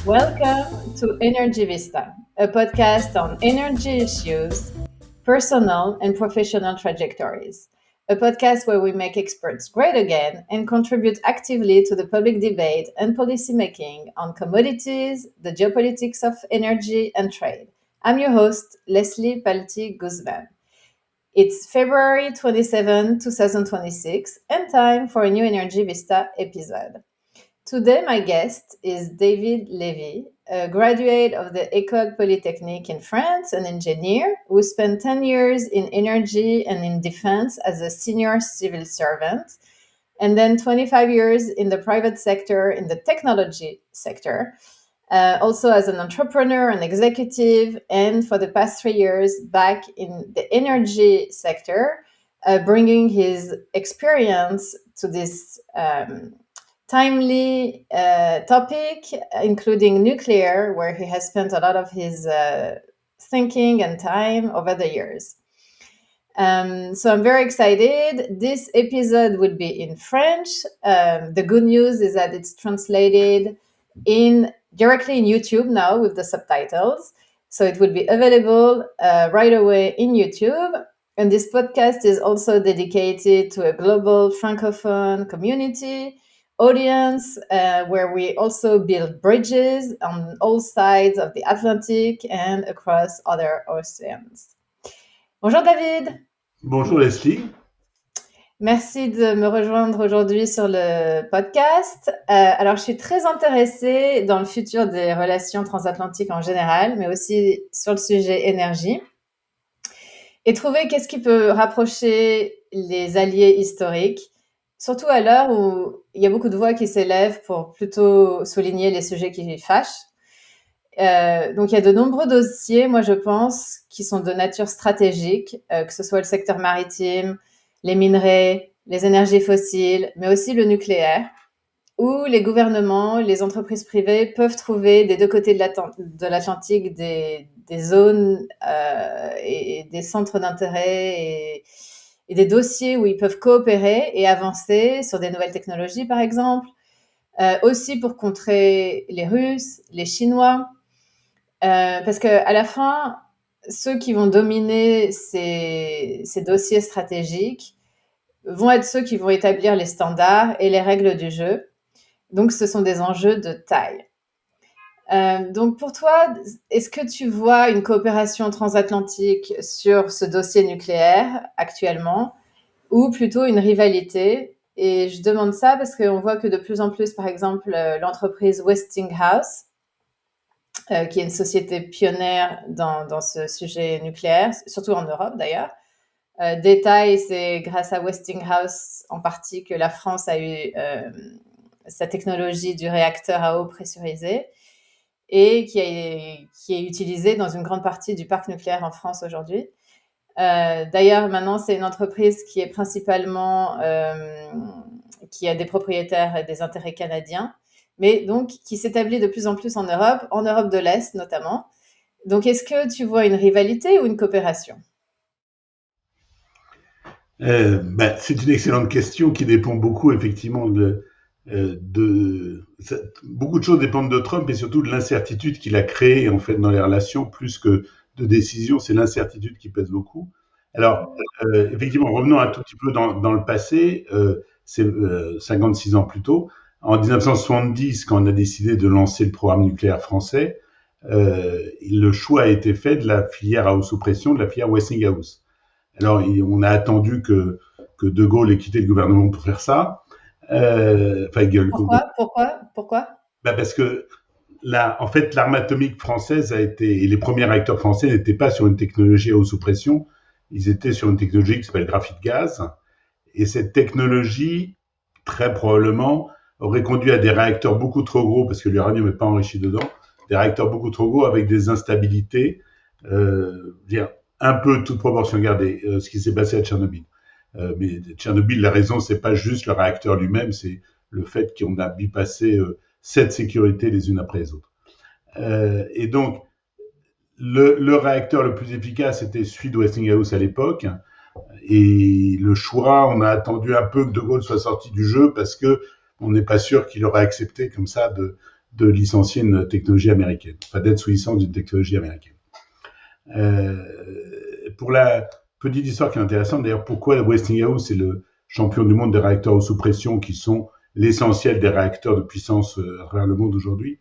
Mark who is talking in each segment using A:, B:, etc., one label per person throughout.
A: Welcome to Energy Vista, a podcast on energy issues, personal and professional trajectories. A podcast where we make experts great again and contribute actively to the public debate and policymaking on commodities, the geopolitics of energy and trade. I'm your host, Leslie Palti Guzman. It's February 27, 2026, and time for a new Energy Vista episode. Today, my guest is David Levy, a graduate of the École Polytechnique in France, an engineer who spent 10 years in energy and in defense as a senior civil servant, and then 25 years in the private sector, in the technology sector, also as an entrepreneur and executive, and for the past 3 years back in the energy sector, bringing his experience to this timely topic, including nuclear, where he has spent a lot of his thinking and time over the years. So I'm very excited. This episode will be in French. The good news is that it's translated directly in YouTube now with the subtitles. So it will be available right away in YouTube. And this podcast is also dedicated to a global Francophone community audience, where we also build bridges on all sides of the Atlantic and across other oceans. Bonjour David.
B: Bonjour Leslie.
A: Merci de me rejoindre aujourd'hui sur le podcast. Alors, je suis très intéressée dans le futur des relations transatlantiques en général, mais aussi sur le sujet énergie. Et trouver qu'est-ce qui peut rapprocher les alliés historiques, surtout à l'heure où il y a beaucoup de voix qui s'élèvent pour plutôt souligner les sujets qui fâchent. Donc, il y a de nombreux dossiers, moi je pense, qui sont de nature stratégique, que ce soit le secteur maritime, les minerais, les énergies fossiles, mais aussi le nucléaire, où les gouvernements, les entreprises privées peuvent trouver des deux côtés de l'Atlantique des zones et des centres d'intérêt et des dossiers où ils peuvent coopérer et avancer sur des nouvelles technologies, par exemple, aussi pour contrer les Russes, les Chinois, parce qu'à la fin, ceux qui vont dominer ces dossiers stratégiques vont être ceux qui vont établir les standards et les règles du jeu. Donc, ce sont des enjeux de taille. Donc, pour toi, est-ce que tu vois une coopération transatlantique sur ce dossier nucléaire actuellement, ou plutôt une rivalité? Et je demande ça parce qu'on voit que de plus en plus, par exemple, l'entreprise Westinghouse, qui est une société pionnière dans ce sujet nucléaire, surtout en Europe d'ailleurs. Détail, c'est grâce à Westinghouse en partie que la France a eu sa technologie du réacteur à eau pressurisée et qui est utilisée dans une grande partie du parc nucléaire en France aujourd'hui. D'ailleurs, maintenant, c'est une entreprise qui est principalement, qui a des propriétaires et des intérêts canadiens, mais donc qui s'établit de plus en plus en Europe de l'Est notamment. Donc, est-ce que tu vois une rivalité ou une coopération?
B: C'est une excellente question qui dépend beaucoup effectivement beaucoup de choses dépendent de Trump et surtout de l'incertitude qu'il a créée en fait dans les relations, plus que de décisions, c'est l'incertitude qui pèse beaucoup. Alors effectivement, revenons un tout petit peu dans le passé, c'est 56 ans plus tôt, en 1970, quand on a décidé de lancer le programme nucléaire français, le choix a été fait de la filière à eau sous pression, de la filière Westinghouse. Alors, on a attendu que De Gaulle ait quitté le gouvernement pour faire ça.
A: Pourquoi?
B: Parce que en fait, l'arme atomique française et les premiers réacteurs français n'étaient pas sur une technologie à eau sous pression. Ils étaient sur une technologie qui s'appelle graphite gaz. Et cette technologie, très probablement, aurait conduit à des réacteurs beaucoup trop gros, parce que l'uranium n'est pas enrichi dedans, des réacteurs beaucoup trop gros avec des instabilités, un peu toute proportion gardée, ce qui s'est passé à Tchernobyl. Mais Tchernobyl, la raison, c'est pas juste le réacteur lui-même, c'est le fait qu'on a bypassé 7 sécurités les unes après les autres. Et donc, le réacteur le plus efficace était celui de Westinghouse à l'époque. Et le choix, on a attendu un peu que De Gaulle soit sorti du jeu parce que on n'est pas sûr qu'il aurait accepté comme ça licencier une technologie américaine, enfin d'être sous licence d'une technologie américaine. Pour la petite histoire qui est intéressante, d'ailleurs, pourquoi Westinghouse est le champion du monde des réacteurs sous pression, qui sont l'essentiel des réacteurs de puissance à travers le monde aujourd'hui,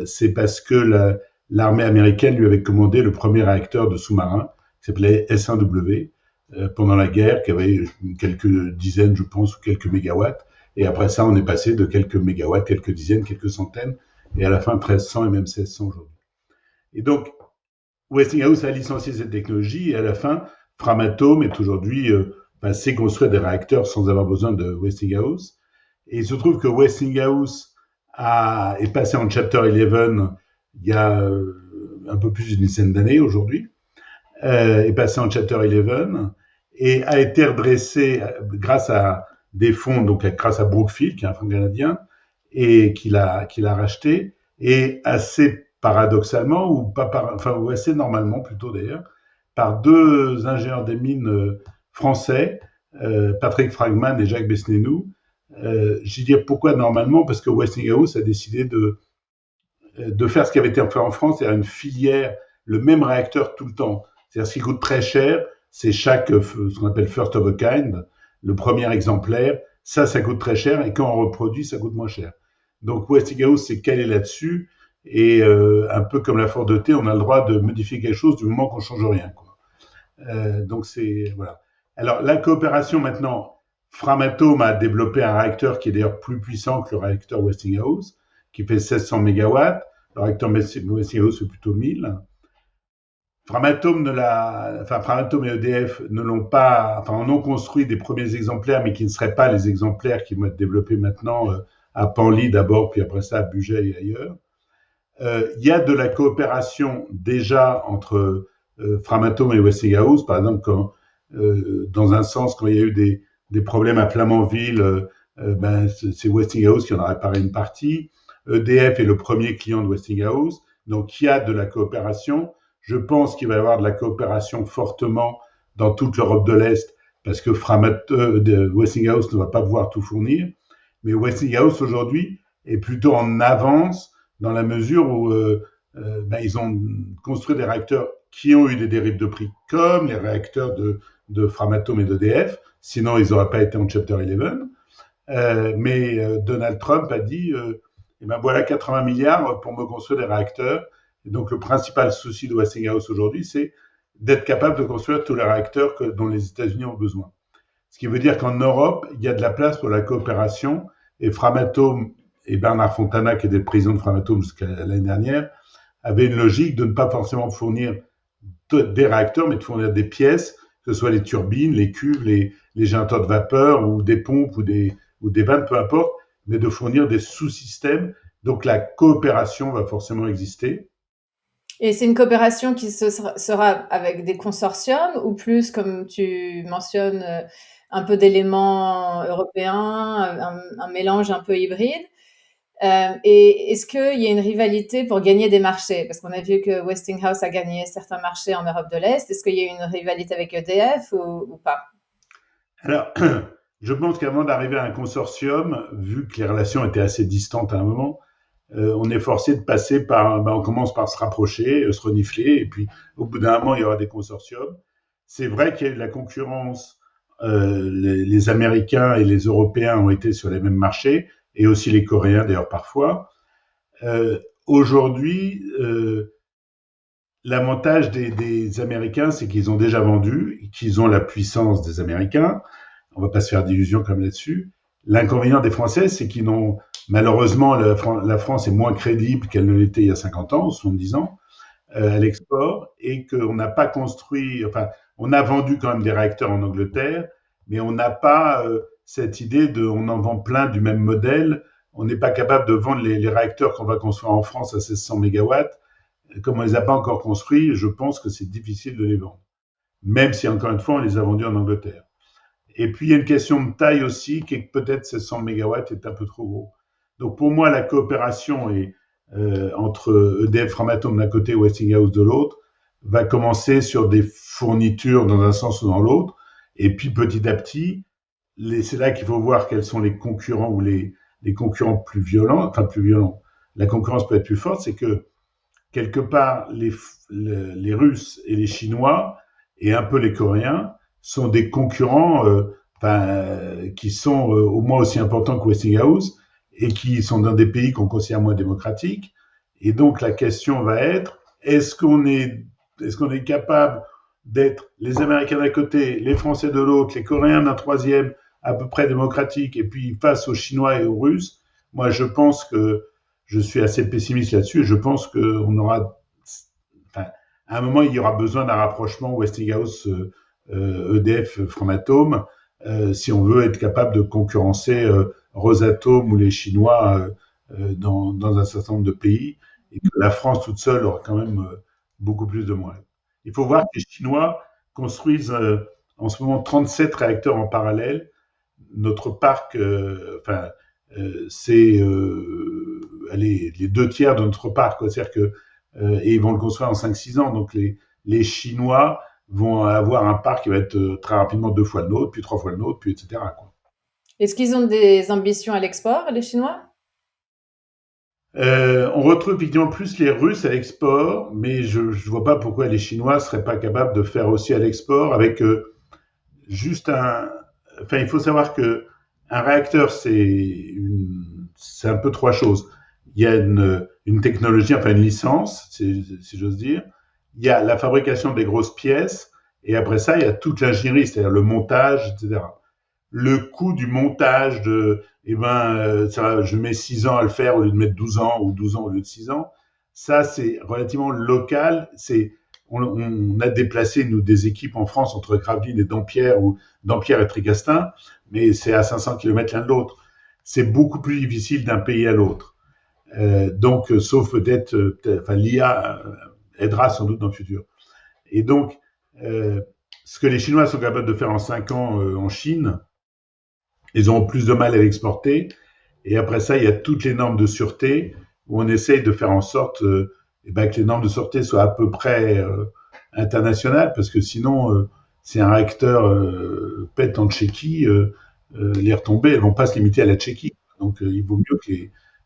B: c'est parce que l'armée américaine lui avait commandé le premier réacteur de sous-marin, qui s'appelait S-1W, pendant la guerre, qui avait quelques dizaines, je pense, ou quelques mégawatts. Et après ça, on est passé de quelques mégawatts, quelques dizaines, quelques centaines, et à la fin, 1300 et même 1600 aujourd'hui. Et donc, Westinghouse a licencié cette technologie, et à la fin, Framatome est aujourd'hui sait construire des réacteurs sans avoir besoin de Westinghouse. Et il se trouve que Westinghouse est passé en Chapter 11 il y a un peu plus d'une dizaine d'années aujourd'hui, est passé en Chapter 11 et a été redressé grâce à des fonds, donc grâce à Brookfield, qui est un fonds canadien, et qu'il a racheté, et assez paradoxalement, ou assez normalement plutôt d'ailleurs, par deux ingénieurs des mines français, Patrick Fragman et Jacques Besnénou. Je dis pourquoi normalement, parce que Westinghouse a décidé de faire ce qui avait été fait en France, c'est-à-dire une filière, le même réacteur tout le temps. C'est-à-dire ce qui coûte très cher, c'est ce qu'on appelle first of a kind, le premier exemplaire, ça coûte très cher, et quand on reproduit, ça coûte moins cher. Donc Westinghouse s'est calé là-dessus, et un peu comme la Ford E-T, on a le droit de modifier quelque chose du moment qu'on change rien, quoi. Donc voilà. Alors la coopération maintenant, Framatome a développé un réacteur qui est d'ailleurs plus puissant que le réacteur Westinghouse, qui fait 1600 mégawatts. Le réacteur Westinghouse fait plutôt 1000. Framatome et EDF ne l'ont pas, en ont construit des premiers exemplaires, mais qui ne seraient pas les exemplaires qui vont être développés maintenant à Panly d'abord, puis après ça à Bugey et ailleurs. Il y a de la coopération déjà entre Framatome et Westinghouse, par exemple, dans un sens, quand il y a eu des problèmes à Flamanville, c'est Westinghouse qui en a réparé une partie. EDF est le premier client de Westinghouse, donc il y a de la coopération. Je pense qu'il va y avoir de la coopération fortement dans toute l'Europe de l'Est, parce que Westinghouse ne va pas pouvoir tout fournir. Mais Westinghouse aujourd'hui est plutôt en avance dans la mesure où ils ont construit des réacteurs qui ont eu des dérives de prix, comme les réacteurs de Framatome et d'EDF, sinon ils n'auraient pas été en Chapter 11. Mais Donald Trump a dit voilà 80 milliards pour me construire des réacteurs. Et donc le principal souci de Westinghouse aujourd'hui, c'est d'être capable de construire tous les réacteurs dont les États-Unis ont besoin. Ce qui veut dire qu'en Europe, il y a de la place pour la coopération, et Framatome et Bernard Fontana, qui était le président de Framatome jusqu'à l'année dernière, avaient une logique de ne pas forcément fournir des réacteurs, mais de fournir des pièces, que ce soit les turbines, les cuves, les générateurs de vapeur, ou des pompes, ou des vannes, peu importe, mais de fournir des sous-systèmes. Donc la coopération va forcément exister.
A: Et c'est une coopération qui sera avec des consortiums, ou plus, comme tu mentionnes, un peu d'éléments européens, un mélange un peu hybride? Et est-ce qu'il y a une rivalité pour gagner des marchés? Parce qu'on a vu que Westinghouse a gagné certains marchés en Europe de l'Est. Est-ce qu'il y a une rivalité avec EDF ou pas?
B: Alors, je pense qu'avant d'arriver à un consortium, vu que les relations étaient assez distantes à un moment, on est forcé de passer on commence par se rapprocher, se renifler, et puis au bout d'un moment, il y aura des consortiums. C'est vrai qu'il y a eu de la concurrence. Les Américains et les Européens ont été sur les mêmes marchés, et aussi les Coréens d'ailleurs parfois. Aujourd'hui, l'avantage des Américains, c'est qu'ils ont déjà vendu, qu'ils ont la puissance des Américains. On va pas se faire d'illusions comme là-dessus. L'inconvénient des Français, c'est qu'ils n'ont malheureusement, la France est moins crédible qu'elle ne l'était il y a 50 ans, ou 70 ans, à l'export, et qu'on n'a pas on a vendu quand même des réacteurs en Angleterre, mais on n'a pas cette idée on en vend plein du même modèle. On n'est pas capable de vendre les réacteurs qu'on va construire en France à 1600 mégawatts. Comme on les a pas encore construits, je pense que c'est difficile de les vendre. Même si, encore une fois, on les a vendus en Angleterre. Et puis, il y a une question de taille aussi, qui est que peut-être 1600 mégawatts est un peu trop gros. Donc, pour moi, la coopération entre EDF Framatome d'un côté et Westinghouse de l'autre va commencer sur des fournitures dans un sens ou dans l'autre. Et puis, petit à petit, c'est là qu'il faut voir quels sont les concurrents ou les concurrents plus violents, la concurrence peut être plus forte, c'est que quelque part, les Russes et les Chinois, et un peu les Coréens, sont des concurrents qui sont au moins aussi importants que Westinghouse et qui sont dans des pays qu'on considère moins démocratiques. Et donc la question va être, est-ce qu'on est capable d'être les Américains d'un côté, les Français de l'autre, les Coréens d'un troisième, à peu près démocratique, et puis face aux Chinois et aux Russes, moi je pense que je suis assez pessimiste là-dessus et je pense qu'on aura, enfin, à un moment, il y aura besoin d'un rapprochement Westinghouse, EDF, Framatome, si on veut être capable de concurrencer Rosatom ou les Chinois dans un certain nombre de pays, et que la France toute seule aura quand même beaucoup plus de moyens. Il faut voir que les Chinois construisent en ce moment 37 réacteurs en parallèle. Notre parc, c'est allez, les 2 tiers de notre parc, quoi. C'est-à-dire que et ils vont le construire en 5-6 ans. Donc les Chinois vont avoir un parc qui va être très rapidement 2 fois le nôtre, puis 3 fois le nôtre, puis etc., quoi.
A: Est-ce qu'ils ont des ambitions à l'export, les Chinois?
B: On retrouve effectivement plus les Russes à l'export, mais je ne vois pas pourquoi les Chinois seraient pas capables de faire aussi à l'export avec juste un. Enfin, il faut savoir que un réacteur, c'est un peu trois choses. Il y a une technologie, enfin une licence, si j'ose dire. Il y a la fabrication des grosses pièces, et après ça, il y a toute l'ingénierie, c'est-à-dire le montage, etc. Le coût du montage je mets 6 ans à le faire au lieu de mettre 12 ans ou 12 ans au lieu de 6 ans. Ça, c'est relativement local. On a déplacé, nous, des équipes en France entre Gravelines et Dampierre ou Dampierre et Tricastin, mais c'est à 500 km l'un de l'autre. C'est beaucoup plus difficile d'un pays à l'autre. Donc, sauf enfin, l'IA aidera sans doute dans le futur. Et donc, ce que les Chinois sont capables de faire en 5 ans en Chine, ils auront plus de mal à l'exporter. Et après ça, il y a toutes les normes de sûreté où on essaye de faire en sorte que les normes de sûreté soient à peu près internationales, parce que sinon, si un réacteur pète en Tchéquie, les retombées, elles vont pas se limiter à la Tchéquie. Donc, il vaut mieux que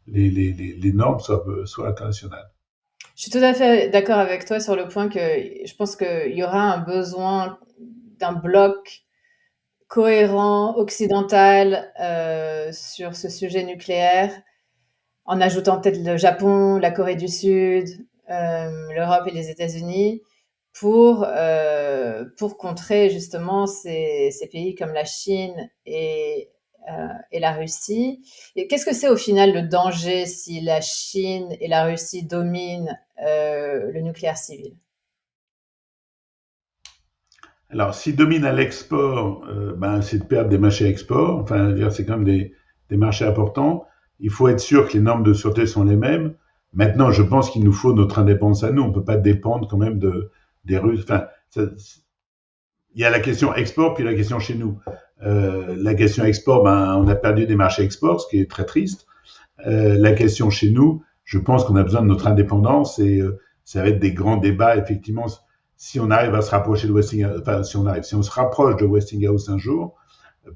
B: les normes soient internationales.
A: Je suis tout à fait d'accord avec toi sur le point que je pense qu'il y aura un besoin d'un bloc cohérent occidental sur ce sujet nucléaire, en ajoutant peut-être le Japon, la Corée du Sud, l'Europe et les États-Unis, pour contrer justement ces pays comme la Chine et la Russie. Et qu'est-ce que c'est au final le danger si la Chine et la Russie dominent le nucléaire civil?
B: Alors, s'ils dominent à l'export, c'est de perdre des marchés export. Enfin, c'est quand même des marchés importants. Il faut être sûr que les normes de sûreté sont les mêmes. Maintenant, je pense qu'il nous faut notre indépendance à nous. On ne peut pas dépendre quand même des Russes. Enfin, il y a la question export, puis la question chez nous. La question export, on a perdu des marchés export, ce qui est très triste. La question chez nous, je pense qu'on a besoin de notre indépendance et ça va être des grands débats, effectivement. Si on arrive à se rapprocher de Westinghouse, enfin, si on se rapproche de Westinghouse un jour,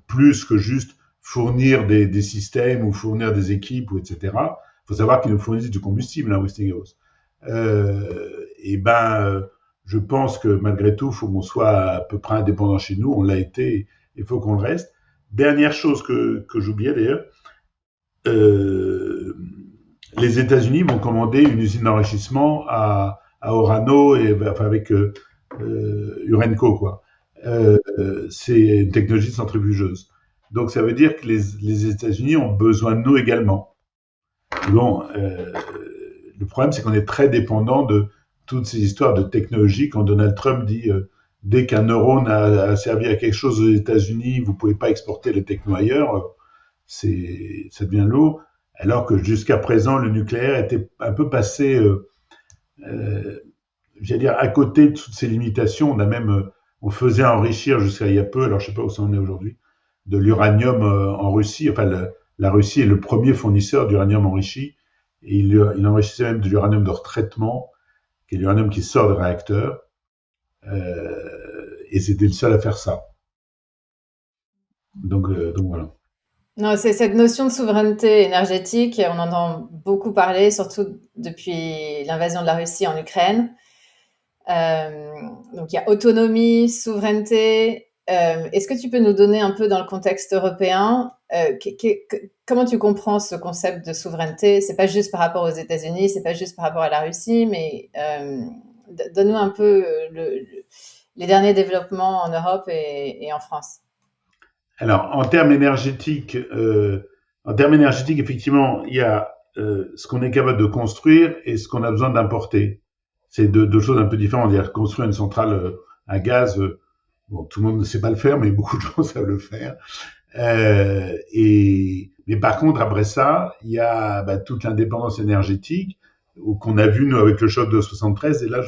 B: plus que juste fournir des systèmes ou fournir des équipes, ou etc. Il faut savoir qu'ils nous fournissent du combustible, Westinghouse. Je pense que malgré tout, il faut qu'on soit à peu près indépendant chez nous. On l'a été, il faut qu'on le reste. Dernière chose que j'oubliais d'ailleurs, euh, les États-Unis vont commander une usine d'enrichissement à Orano avec Urenco, quoi. C'est une technologie centrifugeuse. Donc ça veut dire que les États-Unis ont besoin de nous également. Bon, le problème c'est qu'on est très dépendant de toutes ces histoires de technologie. Quand Donald Trump dit dès qu'un neurone a servi à quelque chose aux États-Unis, vous pouvez pas exporter les technos ailleurs, ça devient lourd. Alors que jusqu'à présent, le nucléaire était un peu passé j'allais dire, à côté de toutes ces limitations, on faisait enrichir jusqu'à il y a peu, alors je sais pas où ça en est aujourd'hui, de l'uranium en Russie. Enfin, la Russie est le premier fournisseur d'uranium enrichi, et il enrichissait même de l'uranium de retraitement, qui est l'uranium qui sort des réacteurs, et c'était le seul à faire ça. Donc voilà.
A: Non, c'est cette notion de souveraineté énergétique, on en entend beaucoup parler, surtout depuis l'invasion de la Russie en Ukraine. Donc il y a autonomie, souveraineté. Est-ce que tu peux nous donner un peu dans le contexte européen, comment tu comprends ce concept de souveraineté? C'est pas juste par rapport aux États-Unis, c'est pas juste par rapport à la Russie, mais donne-nous un peu les derniers développements en Europe et en France.
B: Alors, en termes énergétiques, effectivement, il y a ce qu'on est capable de construire et ce qu'on a besoin d'importer. C'est deux choses un peu différentes. Il y a construire une centrale à gaz, bon, tout le monde ne sait pas le faire, mais beaucoup de gens savent le faire. Mais par contre, après ça, il y a toute l'indépendance énergétique qu'on a vu nous avec le choc de 73. Et là,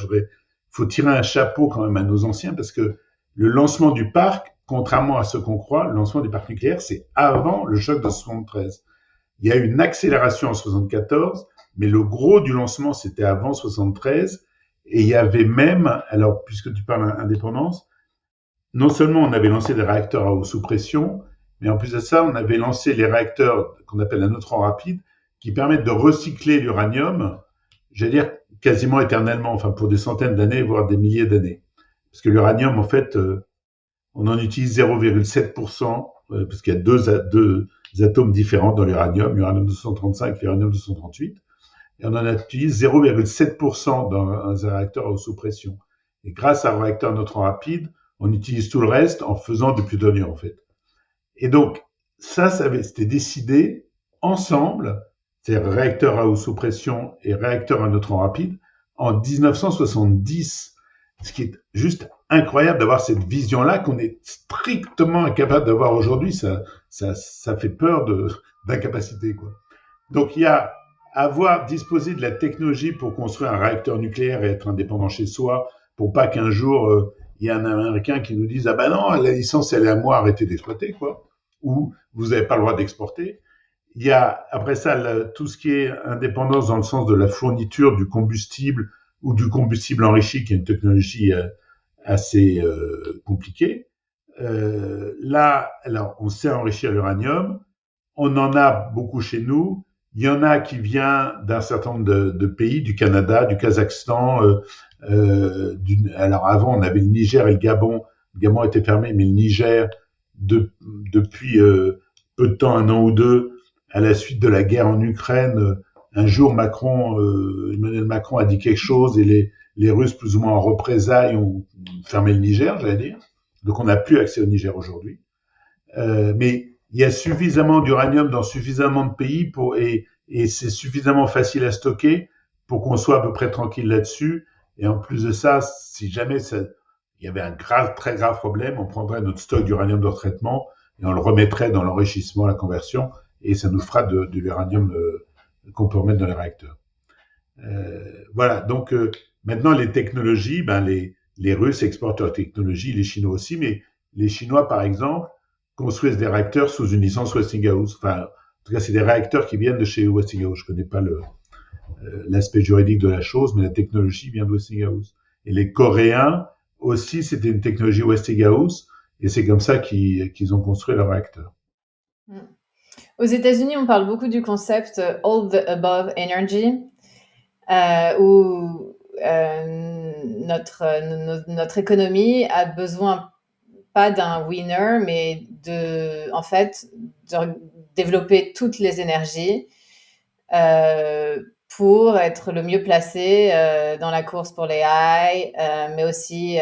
B: faut tirer un chapeau quand même à nos anciens parce que le lancement du parc, contrairement à ce qu'on croit, le lancement du parc nucléaire, c'est avant le choc de 73. Il y a eu une accélération en 74, mais le gros du lancement, c'était avant 73. Et il y avait même, alors puisque tu parles d'indépendance, non seulement on avait lancé des réacteurs à eau sous pression, mais en plus de ça, on avait lancé les réacteurs qu'on appelle à neutrons rapides, qui permettent de recycler l'uranium, j'allais dire quasiment éternellement, enfin pour des centaines d'années, voire des milliers d'années. Parce que l'uranium, en fait, on en utilise 0,7%, parce qu'il y a deux atomes différents dans l'uranium, l'uranium 235 et l'uranium 238, et on en utilise 0,7% dans un réacteur à eau sous pression. Et grâce à un réacteur à neutrons rapides, on utilise tout le reste en faisant du plutonium, en fait. Et donc, c'était décidé ensemble, c'est-à-dire réacteur à eau sous pression et réacteur à neutrons rapides, en 1970. Ce qui est juste incroyable d'avoir cette vision-là qu'on est strictement incapable d'avoir aujourd'hui. Ça fait peur d'incapacité, quoi. Donc, il y a avoir disposé de la technologie pour construire un réacteur nucléaire et être indépendant chez soi, pour pas qu'un jour il y ait un Américain qui nous dise ah ben non, la licence elle est à moi, arrêtez d'exploiter, quoi, ou vous n'avez pas le droit d'exporter. Il y a après ça tout ce qui est indépendance dans le sens de la fourniture du combustible ou du combustible enrichi, qui est une technologie assez compliquée. Là, alors on sait enrichir l'uranium, on en a beaucoup chez nous. Il y en a qui vient d'un certain nombre de pays, du Canada, du Kazakhstan. Alors avant, on avait le Niger et le Gabon. Le Gabon était fermé, mais le Niger, depuis peu de temps, un an ou deux, à la suite de la guerre en Ukraine, un jour, Emmanuel Macron a dit quelque chose et les Russes, plus ou moins en représailles, ont fermé le Niger, j'allais dire. Donc on n'a plus accès au Niger aujourd'hui. Mais il y a suffisamment d'uranium dans suffisamment de pays et c'est suffisamment facile à stocker pour qu'on soit à peu près tranquille là-dessus. Et en plus de ça, si jamais il y avait un très grave problème, on prendrait notre stock d'uranium de retraitement et on le remettrait dans l'enrichissement, la conversion, et ça nous fera de l'uranium qu'on peut remettre dans les réacteurs. Voilà, donc maintenant les technologies, les Russes exportent leurs technologies, les Chinois aussi, mais les Chinois, par exemple, construisent des réacteurs sous une licence Westinghouse. Enfin, en tout cas, c'est des réacteurs qui viennent de chez Westinghouse. Je ne connais pas l'aspect juridique de la chose, mais la technologie vient de Westinghouse. Et les Coréens aussi, c'était une technologie Westinghouse, et c'est comme ça qu'ils ont construit leurs réacteurs.
A: Mm. Aux États-Unis, on parle beaucoup du concept all the above energy, où notre économie a besoin pas d'un winner, mais en fait, de développer toutes les énergies pour être le mieux placé dans la course pour les AI, mais aussi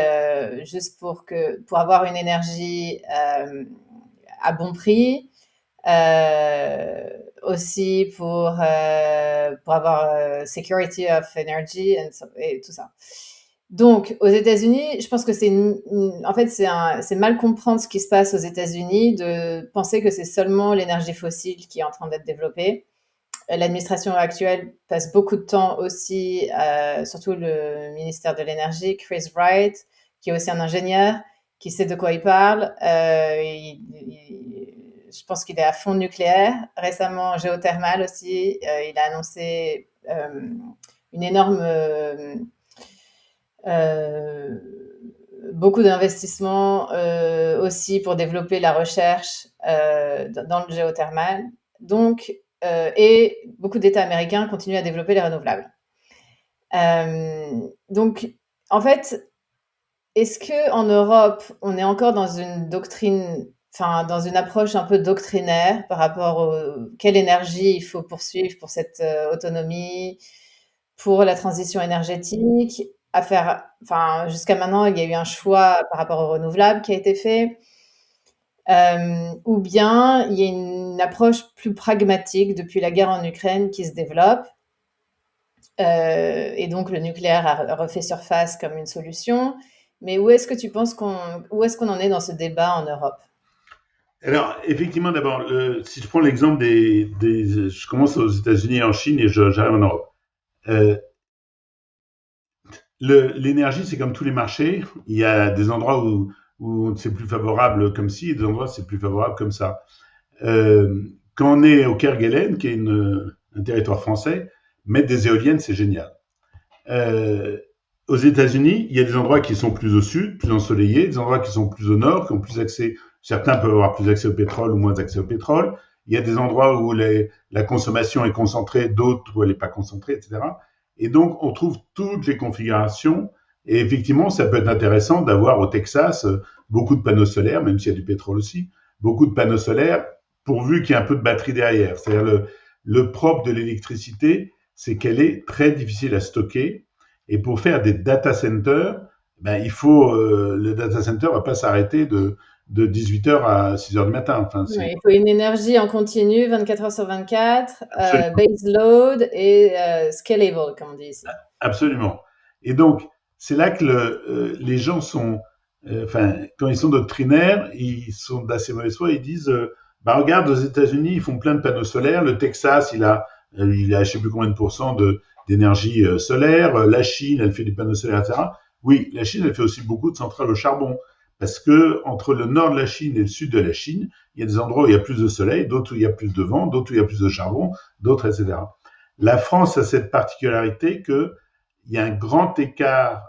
A: juste pour avoir une énergie à bon prix, aussi pour avoir security of energy et tout ça. Donc, aux États-Unis, je pense que en fait, c'est mal comprendre ce qui se passe aux États-Unis, de penser que c'est seulement l'énergie fossile qui est en train d'être développée. L'administration actuelle passe beaucoup de temps aussi, surtout le ministère de l'énergie, Chris Wright, qui est aussi un ingénieur, qui sait de quoi il parle. Je pense qu'il est à fond nucléaire. Récemment, géothermal aussi. Il a annoncé une énorme beaucoup d'investissements aussi pour développer la recherche dans le géothermal. Donc, et beaucoup d'États américains continuent à développer les renouvelables. Donc, en fait, est-ce que en Europe, on est encore dans une doctrine, enfin dans une approche un peu doctrinaire par rapport à quelle énergie il faut poursuivre pour cette autonomie, pour la transition énergétique, à faire, enfin jusqu'à maintenant, il y a eu un choix par rapport aux renouvelables qui a été fait, ou bien il y a une approche plus pragmatique depuis la guerre en Ukraine qui se développe, et donc le nucléaire a refait surface comme une solution. Mais où est-ce que tu penses où est-ce qu'on en est dans ce débat en Europe?
B: Alors, effectivement, d'abord, si je prends l'exemple je commence aux États-Unis et en Chine et j'arrive en Europe. Euh, L'énergie, c'est comme tous les marchés. Il y a des endroits où c'est plus favorable comme ci, et des endroits où c'est plus favorable comme ça. Quand on est au Kerguelen, qui est un territoire français, mettre des éoliennes, c'est génial. Euh, Aux États-Unis, il y a des endroits qui sont plus au sud, plus ensoleillés, des endroits qui sont plus au nord, qui ont plus accès. Certains peuvent avoir plus accès au pétrole ou moins accès au pétrole. Il y a des endroits où la consommation est concentrée, d'autres où elle n'est pas concentrée, etc. Et donc, on trouve toutes les configurations. Et effectivement, ça peut être intéressant d'avoir au Texas beaucoup de panneaux solaires, même s'il y a du pétrole aussi, beaucoup de panneaux solaires, pourvu qu'il y ait un peu de batterie derrière. C'est-à-dire le propre de l'électricité, c'est qu'elle est très difficile à stocker. Et pour faire des data centers, ben, le data center va pas s'arrêter de 18h à 6h du matin. Enfin,
A: Ouais, il faut une énergie en continu, 24 heures sur 24, base load et scalable, comme on dit ici.
B: absolument. Et donc, c'est là que les gens sont, quand ils sont doctrinaires, ils sont d'assez mauvaise foi, ils disent, bah, regarde, aux États-Unis, ils font plein de panneaux solaires, le Texas, je sais plus combien de pourcents d'énergie solaire, la Chine, elle fait des panneaux solaires, etc. Oui, la Chine, elle fait aussi beaucoup de centrales au charbon. Parce que entre le nord de la Chine et le sud de la Chine, il y a des endroits où il y a plus de soleil, d'autres où il y a plus de vent, d'autres où il y a plus de charbon, d'autres, etc. La France a cette particularité que il y a un grand écart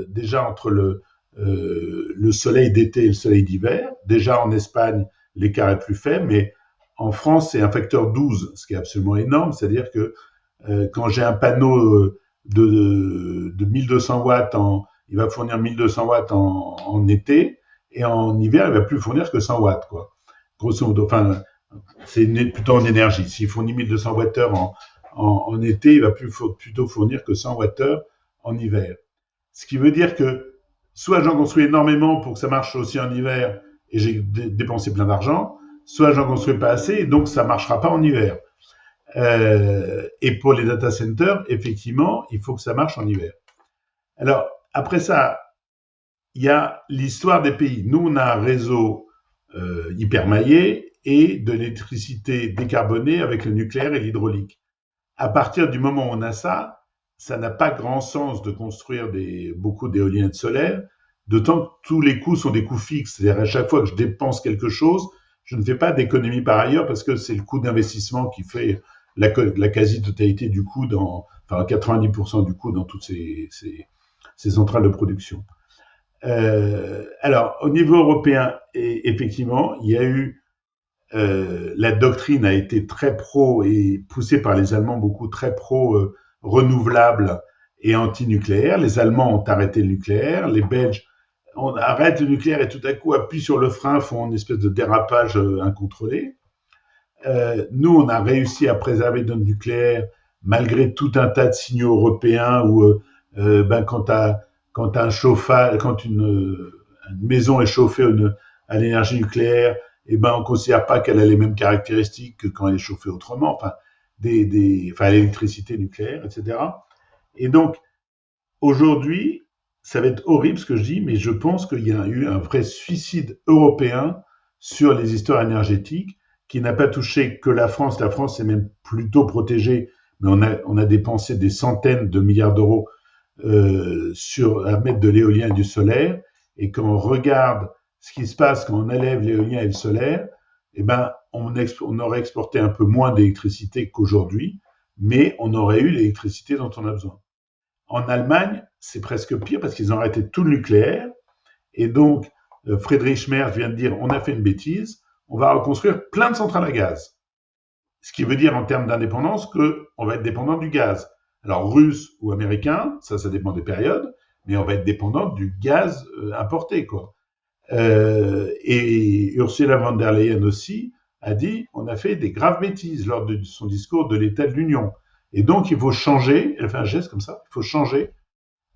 B: déjà entre le soleil d'été et le soleil d'hiver. Déjà en Espagne, l'écart est plus faible, mais en France, c'est un facteur 12, ce qui est absolument énorme. C'est-à-dire que quand j'ai un panneau de 1200 watts, il va fournir 1200 watts en été, et en hiver, il va plus fournir que 100 watts, quoi. Grosso modo, enfin, c'est plutôt en énergie. S'il fournit 1200 watts en été, il va plutôt fournir que 100 watts en hiver. Ce qui veut dire que soit j'en construis énormément pour que ça marche aussi en hiver et j'ai dépensé plein d'argent, soit j'en construis pas assez et donc ça marchera pas en hiver. Et pour les data centers, effectivement, il faut que ça marche en hiver. Alors, après ça, il y a l'histoire des pays. Nous, on a un réseau hyper maillé et de l'électricité décarbonée avec le nucléaire et l'hydraulique. À partir du moment où on a ça, ça n'a pas grand sens de construire beaucoup d'éoliennes solaires, d'autant que tous les coûts sont des coûts fixes. C'est-à-dire à chaque fois que je dépense quelque chose, je ne fais pas d'économie par ailleurs parce que c'est le coût d'investissement qui fait la quasi-totalité du coût, enfin 90% du coût dans toutes ces centrales de production. Alors, au niveau européen, effectivement, il y a eu la doctrine a été très pro et poussée par les Allemands beaucoup très pro renouvelable et anti-nucléaire. Les Allemands ont arrêté le nucléaire, les Belges on arrête le nucléaire et tout à coup appuient sur le frein, font une espèce de dérapage incontrôlé. Nous, on a réussi à préserver notre nucléaire malgré tout un tas de signaux européens où quand un chauffage, quand une maison est chauffée à l'énergie nucléaire, eh ben on considère pas qu'elle a les mêmes caractéristiques que quand elle est chauffée autrement, enfin l'électricité nucléaire, etc. Et donc aujourd'hui, ça va être horrible ce que je dis, mais je pense qu'il y a eu un vrai suicide européen sur les histoires énergétiques qui n'a pas touché que la France. La France est même plutôt protégée, mais on a dépensé des centaines de milliards d'euros à mettre de l'éolien et du solaire. Et quand on regarde ce qui se passe quand on élève l'éolien et le solaire, eh ben, on aurait exporté un peu moins d'électricité qu'aujourd'hui, mais on aurait eu l'électricité dont on a besoin. En Allemagne, c'est presque pire parce qu'ils ont arrêté tout le nucléaire Et donc, Friedrich Merz vient de dire, on a fait une bêtise, on va reconstruire plein de centrales à gaz. Ce qui veut dire en termes d'indépendance qu'on va être dépendant du gaz. Alors russe ou américain, ça dépend des périodes, mais on va être dépendant du gaz importé, quoi. Et Ursula von der Leyen aussi a dit on a fait des graves bêtises lors de son discours de l'état de l'Union. Et donc il faut changer, elle fait un geste comme ça, il faut changer.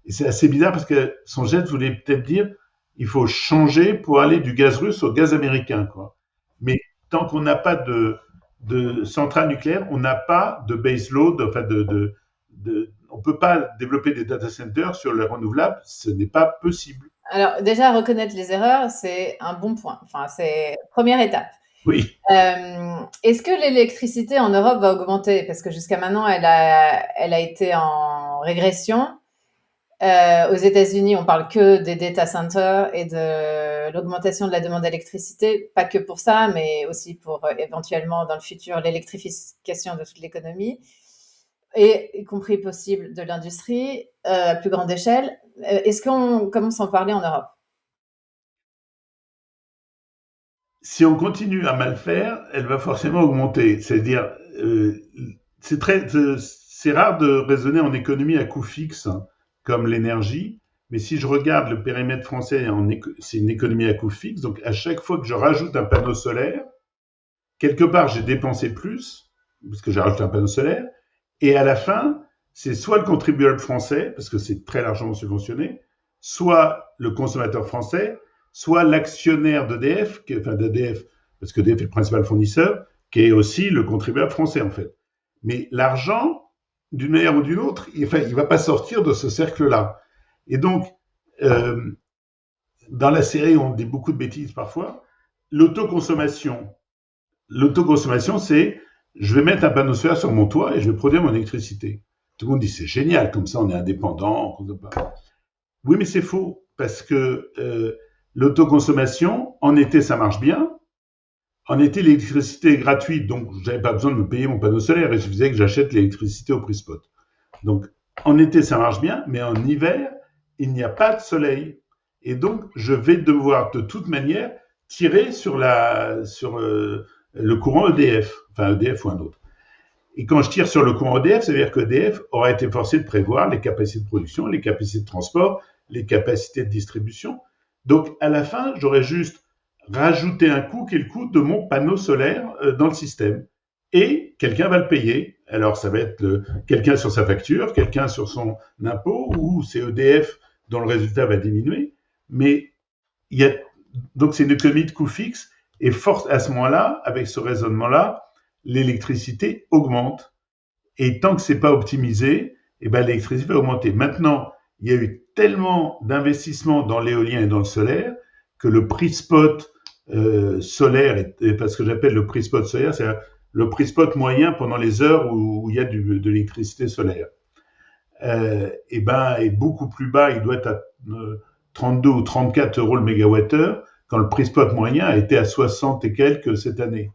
B: Et c'est assez bizarre parce que son geste voulait peut-être dire il faut changer pour aller du gaz russe au gaz américain, quoi. Mais tant qu'on n'a pas de centrale nucléaire, on n'a pas de base load, enfin on ne peut pas développer des data centers sur les renouvelables, ce n'est pas possible.
A: Alors déjà, reconnaître les erreurs, c'est un bon point. Enfin, c'est première étape.
B: Oui.
A: Est-ce que l'électricité en Europe va augmenter? Parce que jusqu'à maintenant, elle a été en régression. Aux États-Unis, on parle que des data centers et de l'augmentation de la demande d'électricité, pas que pour ça, mais aussi pour éventuellement dans le futur l'électrification de toute l'économie, et y compris possible de l'industrie à plus grande échelle. Est-ce qu'on commence à en parler en Europe?
B: Si on continue à mal faire, elle va forcément augmenter. C'est-à-dire, c'est rare de raisonner en économie à coût fixe, hein, comme l'énergie. Mais si je regarde le périmètre français, c'est une économie à coût fixe. Donc, à chaque fois que je rajoute un panneau solaire, quelque part, j'ai dépensé plus, parce que j'ai rajouté un panneau solaire. Et à la fin, c'est soit le contribuable français, parce que c'est très largement subventionné, soit le consommateur français, soit l'actionnaire d'EDF, parce que EDF est le principal fournisseur, qui est aussi le contribuable français, en fait. Mais l'argent, d'une manière ou d'une autre, il va pas sortir de ce cercle-là. Et donc, euh, dans la série, on dit beaucoup de bêtises parfois. L'autoconsommation, L'autoconsommation, c'est je vais mettre un panneau solaire sur mon toit et je vais produire mon électricité. Tout le monde dit c'est génial, comme ça on est indépendant. Oui, mais c'est faux, parce que l'autoconsommation, en été, ça marche bien. En été, l'électricité est gratuite, donc j'avais pas besoin de me payer mon panneau solaire. Il suffisait que j'achète l'électricité au prix spot. Donc, en été, ça marche bien, mais en hiver, il n'y a pas de soleil. Et donc, je vais devoir, de toute manière, tirer sur le courant EDF, enfin EDF ou un autre. Et quand je tire sur le courant EDF, ça veut dire qu'EDF aura été forcé de prévoir les capacités de production, les capacités de transport, les capacités de distribution. Donc, à la fin, j'aurais juste rajouté un coût qui est le coût de mon panneau solaire dans le système. Et quelqu'un va le payer. Alors, ça va être quelqu'un sur sa facture, quelqu'un sur son impôt, ou c'est EDF dont le résultat va diminuer. Mais il y a, donc, c'est une économie de coût fixe. Et force, à ce moment-là, avec ce raisonnement-là, l'électricité augmente. Et tant que c'est pas optimisé, eh ben, l'électricité va augmenter. Maintenant, il y a eu tellement d'investissements dans l'éolien et dans le solaire que le prix spot solaire, parce que j'appelle le prix spot solaire, c'est le prix spot moyen pendant les heures où il y a de l'électricité solaire. Et ben, est beaucoup plus bas, il doit être à 32 ou 34 euros le mégawattheure, quand le prix spot moyen a été à 60 et quelques cette année.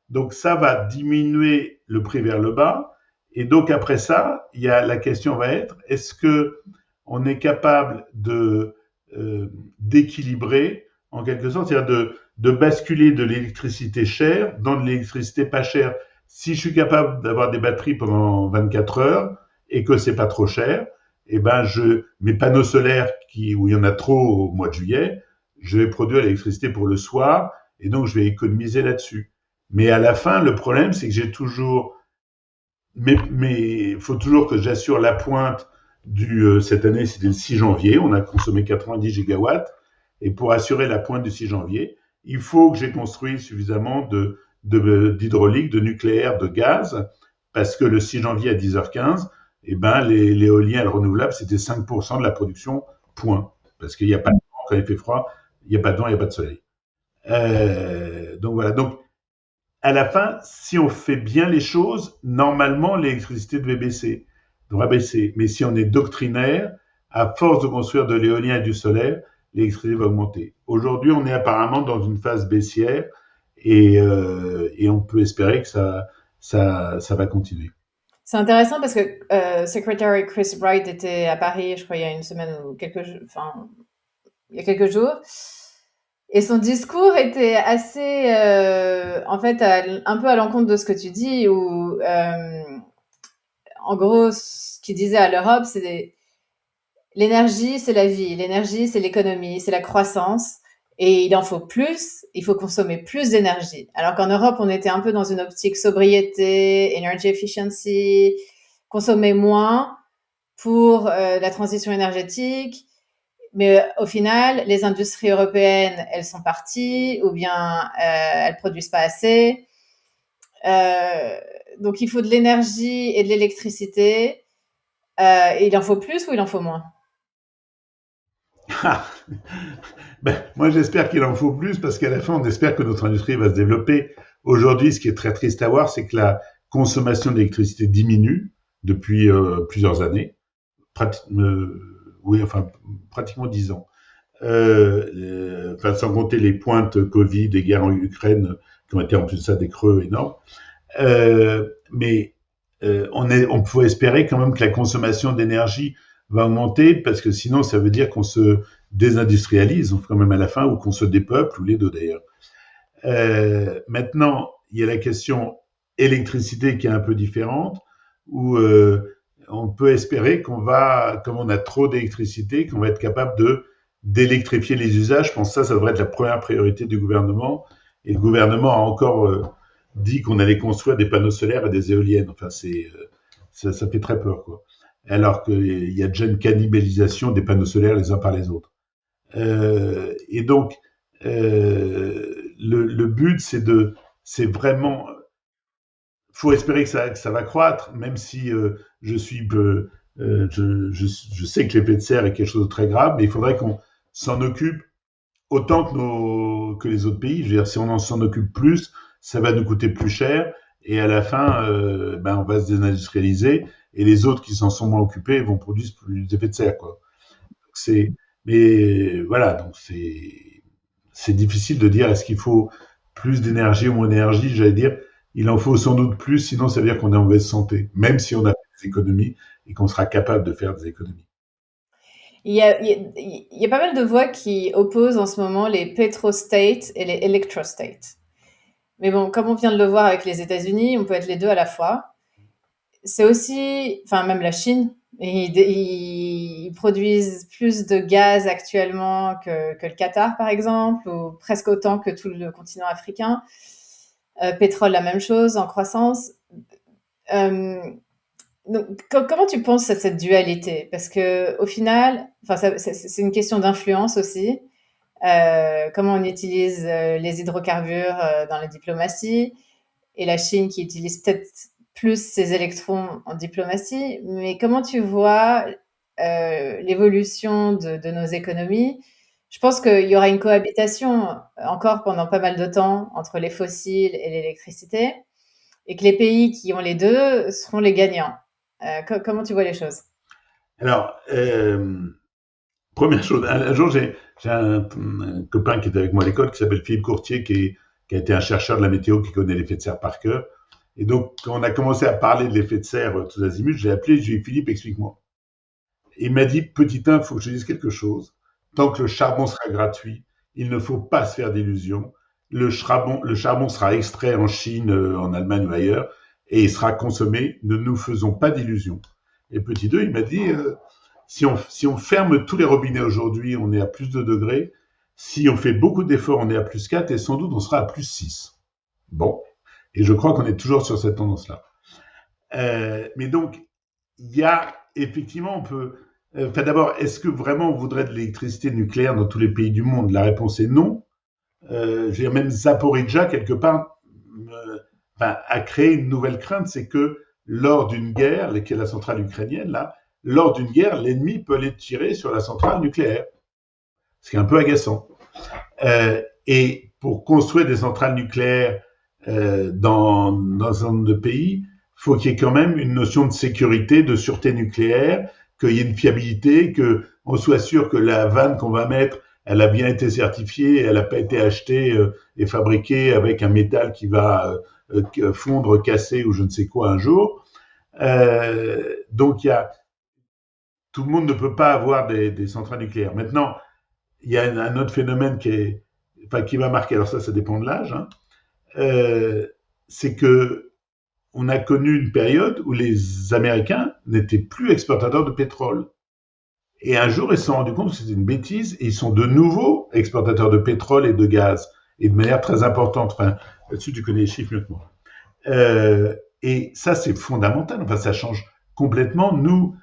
B: Donc ça va diminuer le prix vers le bas. Et donc après ça, la question va être, est-ce que on est capable d'équilibrer en quelque sorte, c'est-à-dire de basculer de l'électricité chère dans de l'électricité pas chère. Si je suis capable d'avoir des batteries pendant 24 heures et que c'est pas trop cher, eh ben mes panneaux solaires où il y en a trop au mois de juillet, je vais produire l'électricité pour le soir et donc je vais économiser là-dessus. Mais à la fin, le problème, c'est que j'ai toujours, mais il faut toujours que j'assure la pointe cette année, c'était le 6 janvier, on a consommé 90 gigawatts, et pour assurer la pointe du 6 janvier, il faut que j'ai construit suffisamment d'hydraulique, de nucléaire, de gaz, parce que le 6 janvier à 10h15, eh ben, l'éolien et le renouvelable, c'était 5% de la production, point. Parce qu'il n'y a pas de vent quand il fait froid, il n'y a pas de vent, il n'y a pas de soleil. Donc voilà. Donc, à la fin, si on fait bien les choses, normalement, l'électricité devrait baisser. Mais si on est doctrinaire, à force de construire de l'éolien et du solaire, l'électricité va augmenter. Aujourd'hui, on est apparemment dans une phase baissière et on peut espérer que ça va continuer.
A: C'est intéressant parce que Secretary Chris Wright était à Paris, je crois, il y a une semaine ou quelques jours, enfin, il y a quelques jours. Et son discours était assez, en fait, un peu à l'encontre de ce que tu dis, où, en gros, ce qu'il disait à l'Europe, c'est l'énergie, c'est la vie, l'énergie, c'est l'économie, c'est la croissance. Et il en faut plus, il faut consommer plus d'énergie. Alors qu'en Europe, on était un peu dans une optique sobriété, energy efficiency, consommer moins pour la transition énergétique. Mais au final, les industries européennes, elles sont parties ou bien elles produisent pas assez. Euh, donc il faut de l'énergie et de l'électricité. Il en faut plus ou il en faut moins?
B: Ah, ben, moi, j'espère qu'il en faut plus parce qu'à la fin, on espère que notre industrie va se développer. Aujourd'hui, ce qui est très triste à voir, c'est que la consommation d'électricité diminue depuis plusieurs années, oui, enfin, pratiquement 10 ans. Enfin, sans compter les pointes Covid et guerre en Ukraine, qui ont été en plus de ça des creux énormes. Mais on peut espérer quand même que la consommation d'énergie va augmenter parce que sinon ça veut dire qu'on se désindustrialise quand même à la fin ou qu'on se dépeuple ou les deux d'ailleurs. Maintenant, il y a la question électricité qui est un peu différente où on peut espérer qu'on va, comme on a trop d'électricité, qu'on va être capable de d'électrifier les usages. Je pense que ça devrait être la première priorité du gouvernement. Et le gouvernement a encore dit qu'on allait construire des panneaux solaires et des éoliennes. Enfin, ça fait très peur, quoi. Alors qu'il y a déjà une cannibalisation des panneaux solaires les uns par les autres. Et donc, le but, c'est vraiment, faut espérer que ça va croître, même si je sais que l'effet de serre est quelque chose de très grave, mais il faudrait qu'on s'en occupe autant que les autres pays. Je veux dire, si on s'en occupe plus, ça va nous coûter plus cher, et à la fin, ben, on va se désindustrialiser, et les autres qui s'en sont moins occupés vont produire plus d'effets de serre, quoi. C'est, mais voilà, donc c'est difficile de dire est-ce qu'il faut plus d'énergie ou moins d'énergie. J'allais dire, il en faut sans doute plus, sinon ça veut dire qu'on est en mauvaise santé, même si on a fait des économies et qu'on sera capable de faire des économies.
A: Il y a pas mal de voix qui opposent en ce moment les petrostates et les electrostates. Mais bon, comme on vient de le voir avec les États-Unis, on peut être les deux à la fois. C'est aussi, enfin même la Chine, ils produisent plus de gaz actuellement que le Qatar, par exemple, ou presque autant que tout le continent africain. Pétrole, la même chose, en croissance. Euh, donc, comment tu penses à cette dualité? Parce que au final, enfin, c'est une question d'influence aussi. Comment on utilise les hydrocarbures dans la diplomatie et la Chine qui utilise peut-être plus ses électrons en diplomatie. Mais comment tu vois l'évolution de nos économies? Je pense qu'il y aura une cohabitation encore pendant pas mal de temps entre les fossiles et l'électricité et que les pays qui ont les deux seront les gagnants. Comment tu vois les choses?
B: Alors, première chose, un jour j'ai un copain qui était avec moi à l'école qui s'appelle Philippe Courtier, qui a été un chercheur de la météo qui connaît l'effet de serre par cœur. Et donc, quand on a commencé à parler de l'effet de serre tous azimuts, j'ai appelé, j'ai dit Philippe, explique-moi. Et il m'a dit, petit 1, il faut que je dise quelque chose. Tant que le charbon sera gratuit, il ne faut pas se faire d'illusions. Le charbon sera extrait en Chine, en Allemagne ou ailleurs, et il sera consommé. Ne nous faisons pas d'illusions. Et petit 2, il m'a dit, si on ferme tous les robinets aujourd'hui, on est à plus de degrés. Si on fait beaucoup d'efforts, on est à plus 4 et sans doute on sera à plus 6. Bon. Et je crois qu'on est toujours sur cette tendance-là. Mais donc, il y a effectivement, on peut. Enfin, d'abord, est-ce que vraiment on voudrait de l'électricité nucléaire dans tous les pays du monde? La réponse est non. Je veux dire, même Zaporizhzhia, quelque part, a créé une nouvelle crainte, c'est que lors d'une guerre, qui est la centrale ukrainienne, là, lors d'une guerre, l'ennemi peut aller tirer sur la centrale nucléaire, ce qui est un peu agaçant. Et pour construire des centrales nucléaires dans un de pays, faut qu'il y ait quand même une notion de sécurité, de sûreté nucléaire, qu'il y ait une fiabilité, qu'on soit sûr que la vanne qu'on va mettre, elle a bien été certifiée, elle n'a pas été achetée et fabriquée avec un métal qui va fondre, casser ou je ne sais quoi un jour. Donc tout le monde ne peut pas avoir des centrales nucléaires. Maintenant, il y a un autre phénomène qui va marquer, alors ça dépend de l'âge, hein, c'est que on a connu une période où les Américains n'étaient plus exportateurs de pétrole. Et un jour, ils se sont rendus compte que c'était une bêtise et ils sont de nouveau exportateurs de pétrole et de gaz, et de manière très importante. Enfin, là-dessus, tu connais les chiffres mieux que moi. Et ça, c'est fondamental. Enfin, ça change complètement. Nous,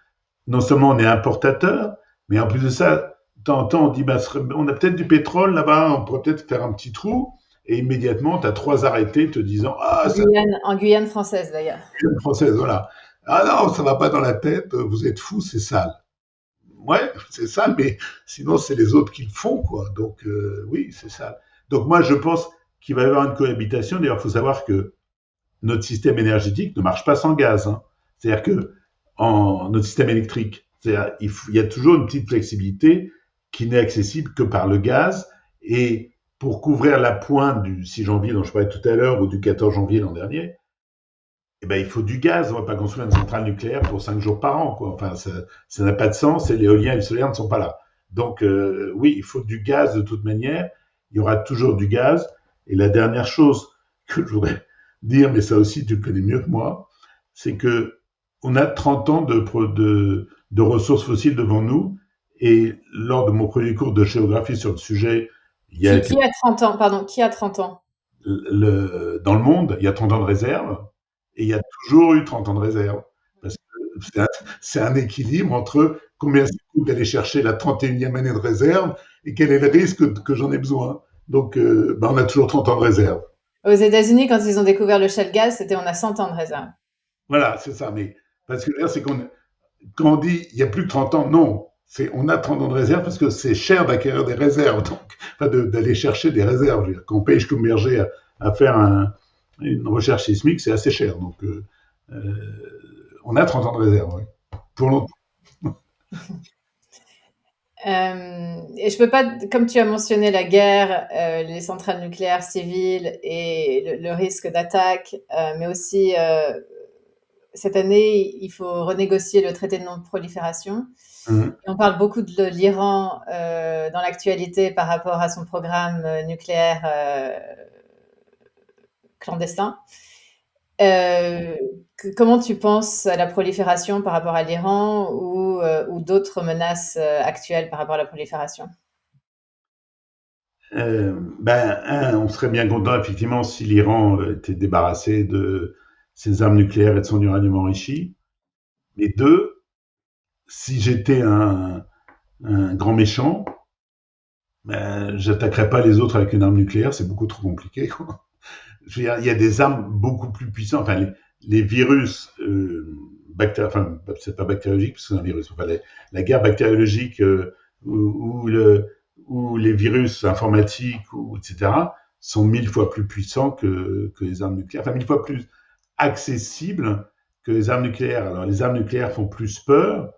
B: non seulement on est importateurs, mais en plus de ça, de temps en temps, on dit, bah, on a peut-être du pétrole là-bas, on pourrait peut-être faire un petit trou. Et immédiatement, tu as 3 arrêtés te disant, ah, ça
A: En Guyane française d'ailleurs.
B: une française, voilà. Ah non, ça va pas dans la tête, vous êtes fous, c'est sale. Ouais, c'est sale, mais sinon c'est les autres qui le font, quoi. Donc oui, c'est sale. Donc moi, je pense qu'il va y avoir une cohabitation. D'ailleurs, il faut savoir que notre système énergétique ne marche pas sans gaz, hein. C'est-à-dire que notre système électrique, c'est-à-dire, il y a toujours une petite flexibilité qui n'est accessible que par le gaz. Et pour couvrir la pointe du 6 janvier dont je parlais tout à l'heure ou du 14 janvier l'an dernier, eh ben, il faut du gaz. On va pas construire une centrale nucléaire pour 5 jours par an, quoi. Enfin, ça n'a pas de sens et l'éolien et le solaire ne sont pas là. Donc, oui, il faut du gaz de toute manière. Il y aura toujours du gaz. Et la dernière chose que je voudrais dire, mais ça aussi tu le connais mieux que moi, c'est que on a 30 ans de ressources fossiles devant nous. Et lors de mon premier cours de géographie sur le sujet, il y a
A: Qui a 30 ans? Pardon, qui a 30 ans?
B: dans le monde, il y a 30 ans de réserve. Et il y a toujours eu 30 ans de réserve. Parce que c'est un équilibre entre combien ça coûte d'aller chercher la 31e année de réserve et quel est le risque que j'en ai besoin. Donc, on a toujours 30 ans de réserve.
A: Aux États-Unis, quand ils ont découvert le shale gas, c'était on a 100 ans de réserve.
B: Voilà, c'est ça. Mais parce que c'est quand on dit il y a plus que 30 ans, non. On a 30 ans de réserve parce que c'est cher d'acquérir des réserves, donc, enfin d'aller chercher des réserves. Je veux dire, quand on paye Schlumberger à faire une recherche sismique, c'est assez cher. Donc, on a 30 ans de réserve, oui. Pour longtemps.
A: Et je peux pas, comme tu as mentionné la guerre, les centrales nucléaires civiles et le risque d'attaque, mais aussi cette année, il faut renégocier le traité de non-prolifération.
B: Mmh.
A: Et on parle beaucoup de l'Iran dans l'actualité par rapport à son programme nucléaire clandestin. Comment tu penses à la prolifération par rapport à l'Iran ou d'autres menaces actuelles par rapport à la prolifération?
B: On serait bien content effectivement si l'Iran était débarrassé de ses armes nucléaires et de son uranium enrichi. Mais deux, si j'étais un grand méchant, j'attaquerais pas les autres avec une arme nucléaire, c'est beaucoup trop compliqué, quoi. Je veux dire, il y a des armes beaucoup plus puissantes. Enfin, les virus, enfin, c'est pas bactériologique parce que c'est un virus. Enfin, la guerre bactériologique ou, ou les virus informatiques, etc., sont 1000 fois plus puissants que les armes nucléaires. Enfin, 1000 fois plus accessibles que les armes nucléaires. Alors, les armes nucléaires font plus peur,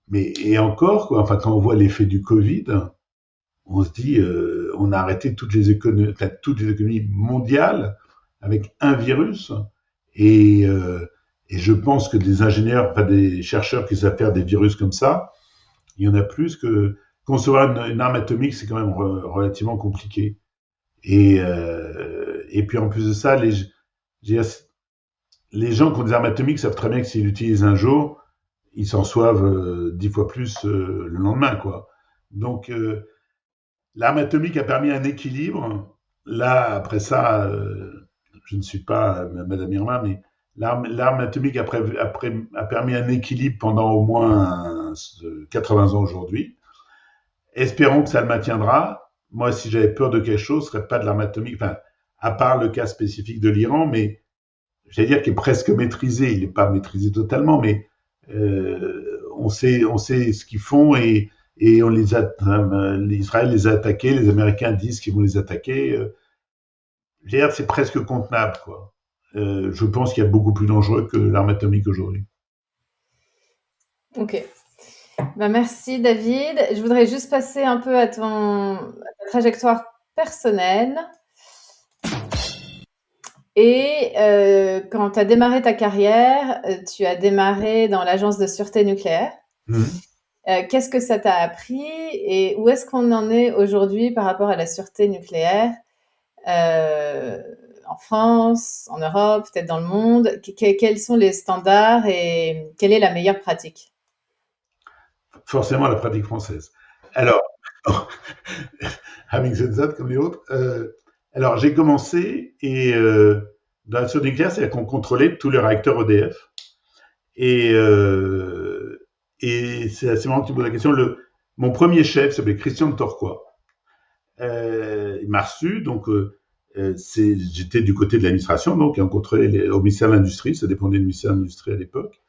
B: mais et encore, quoi. Enfin, quand on voit l'effet du Covid, on se dit, on a arrêté toutes les économies mondiales avec un virus. Et, euh, et je pense que des ingénieurs, enfin des chercheurs qui savent faire des virus comme ça, il y en a plus que concevoir une arme atomique, c'est quand même relativement compliqué. Et puis en plus de ça, les gens qui ont des armes atomiques savent très bien que s'ils l'utilisent un jour, ils s'en soivent 10 fois plus le lendemain, quoi. Donc l'arme atomique a permis un équilibre. Là, après ça, je ne suis pas Madame Irma, mais l'arme atomique a permis un équilibre pendant au moins 80 ans aujourd'hui. Espérons que ça le maintiendra. Moi, si j'avais peur de quelque chose, ce serait pas de l'arme atomique, enfin, à part le cas spécifique de l'Iran, mais j'allais dire qu'il est presque maîtrisé. Il n'est pas maîtrisé totalement, mais on sait ce qu'ils font et Israël les a attaqués, les Américains disent qu'ils vont les attaquer. Je veux dire, c'est presque contenable, quoi. Je pense qu'il y a beaucoup plus dangereux que l'arme atomique aujourd'hui.
A: Ok. Ben, merci David. Je voudrais juste passer un peu à ta trajectoire personnelle. Et quand tu as démarré ta carrière, tu as démarré dans l'agence de sûreté nucléaire.
B: Mmh.
A: Qu'est-ce que ça t'a appris et où est-ce qu'on en est aujourd'hui par rapport à la sûreté nucléaire en France, en Europe, peut-être dans le monde? Quels sont les standards et quelle est la meilleure pratique?
B: Forcément, la pratique française. Alors, having said that, comme les autres, alors j'ai commencé et dans la sûreté nucléaire, c'est-à-dire qu'on contrôlait tous les réacteurs EDF. Et, et c'est assez marrant que tu me poses la question. Mon premier chef s'appelait Christian de Torquay. Il m'a reçu, donc j'étais du côté de l'administration, donc on contrôlait au ministère de l'Industrie, ça dépendait du ministère de l'Industrie à l'époque.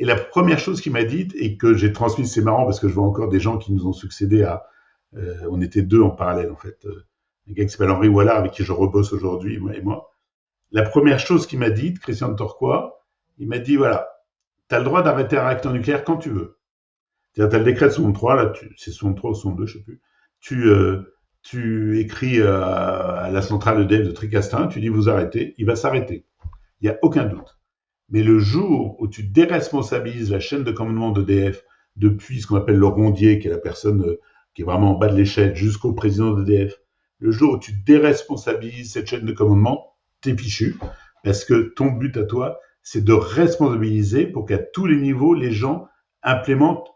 B: Et la première chose qu'il m'a dite et que j'ai transmise, c'est marrant parce que je vois encore des gens qui nous ont succédé on était deux en parallèle en fait. Un gars qui s'appelle Henri Wallard avec qui je rebosse aujourd'hui, et moi. La première chose qu'il m'a dite, Christian de Torquay, il m'a dit voilà, tu as le droit d'arrêter un réacteur nucléaire quand tu veux. C'est-à-dire, tu as le décret de 63, là, c'est 63 ou 62, je sais plus. Tu écris à la centrale EDF de Tricastin, tu dis vous arrêtez, il va s'arrêter. Il n'y a aucun doute. Mais le jour où tu déresponsabilises la chaîne de commandement d'EDF depuis ce qu'on appelle le rondier, qui est la personne qui est vraiment en bas de l'échelle, jusqu'au président d'EDF, le jour où tu déresponsabilises cette chaîne de commandement, t'es fichu, parce que ton but à toi, c'est de responsabiliser pour qu'à tous les niveaux, les gens implémentent,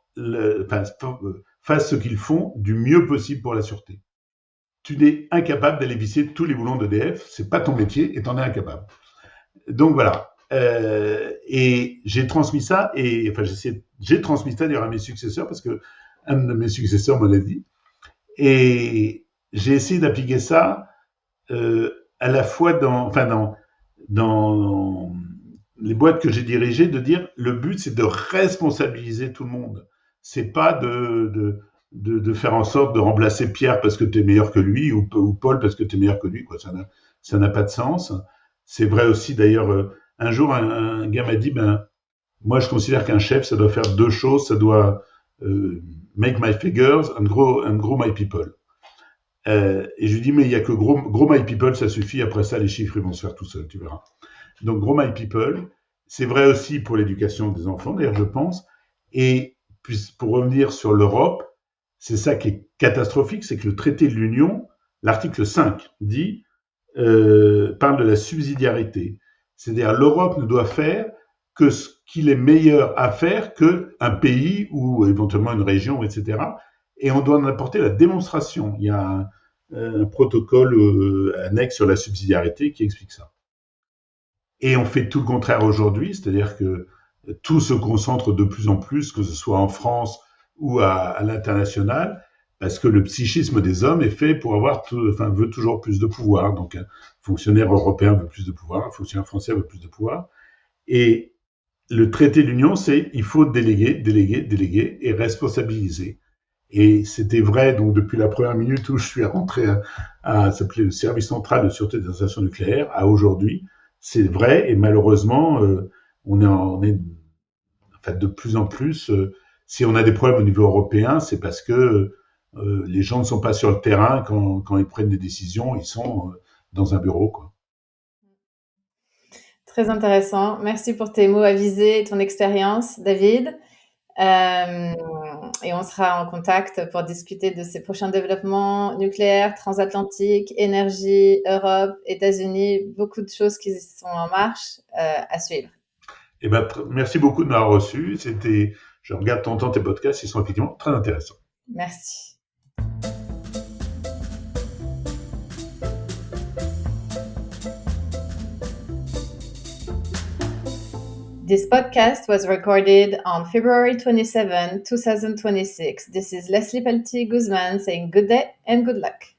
B: fassent ce qu'ils font du mieux possible pour la sûreté. Tu n'es incapable d'aller visser tous les boulons d'EDF, c'est pas ton métier et t'en es incapable. Donc voilà. Et j'ai transmis ça, j'ai transmis ça d'ailleurs à mes successeurs parce que un de mes successeurs me l'a dit. Et j'ai essayé d'appliquer ça à la fois dans les boîtes que j'ai dirigées, de dire le but c'est de responsabiliser tout le monde. C'est pas de faire en sorte de remplacer Pierre parce que tu es meilleur que lui ou Paul parce que tu es meilleur que lui. Quoi. Ça n'a pas de sens. C'est vrai aussi d'ailleurs. Un jour, un gars m'a dit, moi je considère qu'un chef, ça doit faire deux choses. Ça doit make my figures and grow my people. Et je lui dis, mais il y a que grow my people, ça suffit. Après ça, les chiffres, ils vont se faire tout seuls, tu verras. Donc, grow my people, c'est vrai aussi pour l'éducation des enfants, d'ailleurs, je pense. Et puis, pour revenir sur l'Europe, c'est ça qui est catastrophique, c'est que le traité de l'Union, l'article 5, parle de la subsidiarité. C'est-à-dire l'Europe ne doit faire que ce qu'il est meilleur à faire qu'un pays ou éventuellement une région, etc. Et on doit en apporter la démonstration. Il y a un protocole annexe sur la subsidiarité qui explique ça. Et on fait tout le contraire aujourd'hui, c'est-à-dire que tout se concentre de plus en plus, que ce soit en France ou à l'international, parce que le psychisme des hommes est fait pour veut toujours plus de pouvoir. Donc, un fonctionnaire européen veut plus de pouvoir, un fonctionnaire français veut plus de pouvoir. Et le traité de l'Union, c'est il faut déléguer et responsabiliser. Et c'était vrai donc depuis la première minute où je suis rentré ça s'appelait le service central de sûreté des installations nucléaires, à aujourd'hui. C'est vrai et malheureusement, on est de plus en plus. Si on a des problèmes au niveau européen, c'est parce que les gens ne sont pas sur le terrain quand ils prennent des décisions, ils sont dans un bureau, quoi.
A: Très intéressant. Merci pour tes mots avisés et ton expérience, David. Et on sera en contact pour discuter de ces prochains développements nucléaires, transatlantiques, énergie, Europe, États-Unis, beaucoup de choses qui sont en marche à suivre.
B: Eh ben, merci beaucoup de m'avoir reçu. Je regarde ton temps, tes podcasts, ils sont effectivement très intéressants.
A: Merci. This podcast was recorded on February 27, 2026. This is Leslie Peltier Guzman saying good day and good luck.